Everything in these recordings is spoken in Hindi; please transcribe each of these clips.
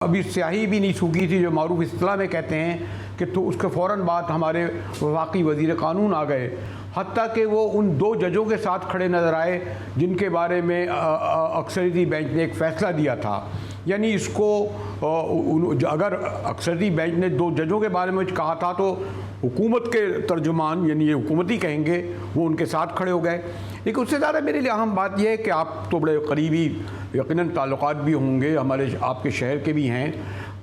अभी स्याही भी नहीं सूखी थी, जो मारूफ इस्तिलाह में कहते हैं कि तो उसके फ़ौरन बाद हमारे वफाकी वज़ीर क़ानून आ गए। हत्ता कि वो उन दो जजों के साथ खड़े नज़र आए जिनके बारे में अक्सरियती बेंच ने एक फ़ैसला दिया था। यानी इसको अगर अक्सरियती बेंच ने दो जजों के बारे में कहा था तो हुकूमत के तर्जुमान यानी ये हुकूमती कहेंगे, वो उनके साथ खड़े हो गए। लेकिन उससे ज़्यादा मेरे लिए अहम बात यह है कि आप तो बड़े करीबी यकीनन ताल्लुकात भी होंगे, हमारे आपके शहर के भी हैं।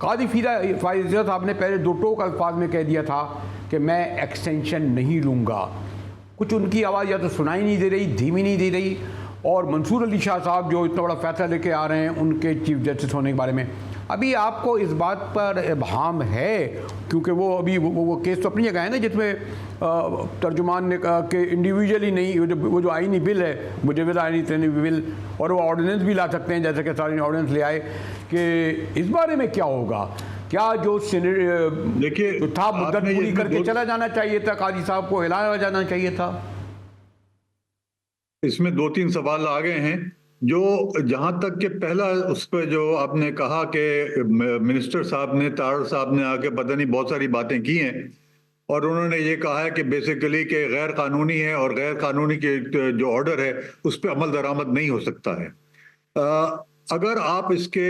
कादी फ़ाइज़ साहब ने पहले दो टोक अल्फाज में कह दिया था कि मैं एक्सटेंशन नहीं लूँगा। कुछ उनकी आवाज़ या तो सुनाई नहीं दे रही, धीमी नहीं दे रही। और मंसूर अली शाह साहब जो इतना बड़ा फैसला लेके आ रहे हैं उनके चीफ जस्टिस होने के बारे में अभी आपको इस बात पर इब्हाम है, क्योंकि वो अभी वो केस तो अपनी जगह है ना, जिसमें तर्जुमान ने कहा कि इंडिविजुअली नहीं, वो जो आईनी बिल है, मुजवज़ आईनी तहरीरी बिल, और वो ऑर्डिनेंस भी ला सकते हैं जैसे कि सारे ऑर्डिनेंस ले आए, कि इस बारे में क्या होगा। क्या जो देखिए था मुद्दत पूरी करके चला जाना चाहिए था, काजी साहब को हिलाया जाना चाहिए था। इसमें दो तीन सवाल आ गए हैं। जो जहां तक कि पहला उस पर जो आपने कहा कि मिनिस्टर साहब ने, तार साहब ने आके पता नहीं बहुत सारी बातें की हैं और उन्होंने ये कहा है कि बेसिकली कि गैर कानूनी है और गैर कानूनी के जो ऑर्डर है उस पर अमल दरामद नहीं हो सकता है। अगर आप इसके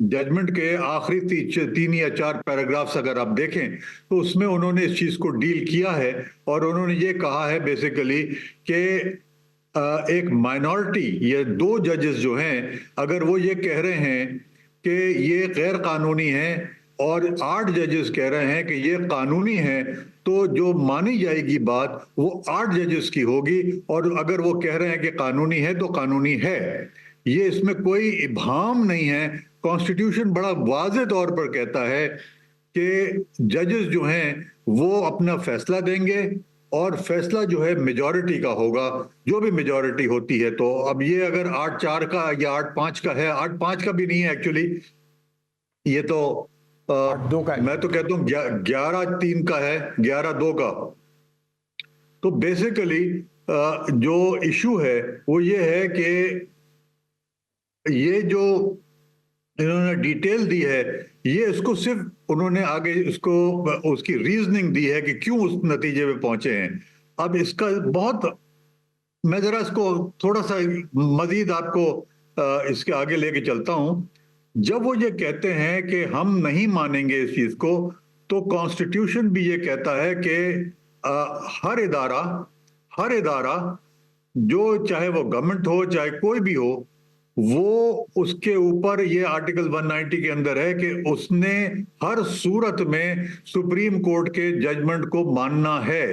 जजमेंट के आखिरी 3 या 4 पैराग्राफ्स अगर आप देखें तो उसमें उन्होंने इस चीज को डील किया है और उन्होंने ये कहा है बेसिकली कि एक माइनॉरिटी, ये 2 जजेस जो हैं, अगर वो ये कह रहे हैं कि ये गैर कानूनी है और 8 जजेस कह रहे हैं कि ये कानूनी है, तो जो मानी जाएगी बात वो 8 जजेस की होगी। और अगर वो कह रहे हैं कि कानूनी है तो कानूनी है, ये इसमें कोई इब्हाम नहीं है। कॉन्स्टिट्यूशन बड़ा वाज़ेह तौर पर कहता है कि जजेस जो हैं वो अपना फैसला देंगे और फैसला जो है मेजॉरिटी का होगा, जो भी मेजॉरिटी होती है। तो अब ये अगर 8-4 का या 8-5 का है, 8-5 का भी नहीं है एक्चुअली, ये तो 8-2 का है। मैं तो कहता हूँ 11-3 का है, 11-2 का। तो बेसिकली जो इशू है वो ये है कि ये जो इन्होंने डिटेल दी है, ये इसको सिर्फ उन्होंने आगे इसको उसकी रीजनिंग दी है कि क्यों उस नतीजे पे पहुंचे हैं। अब इसका बहुत, मैं जरा इसको थोड़ा सा मजीद आपको इसके आगे लेके चलता हूं। जब वो ये कहते हैं कि हम नहीं मानेंगे इस चीज को, तो कॉन्स्टिट्यूशन भी ये कहता है कि हर इदारा जो चाहे वो गवर्नमेंट हो चाहे कोई भी हो, वो उसके ऊपर ये आर्टिकल 190 के अंदर है कि उसने हर सूरत में सुप्रीम कोर्ट के जजमेंट को मानना है।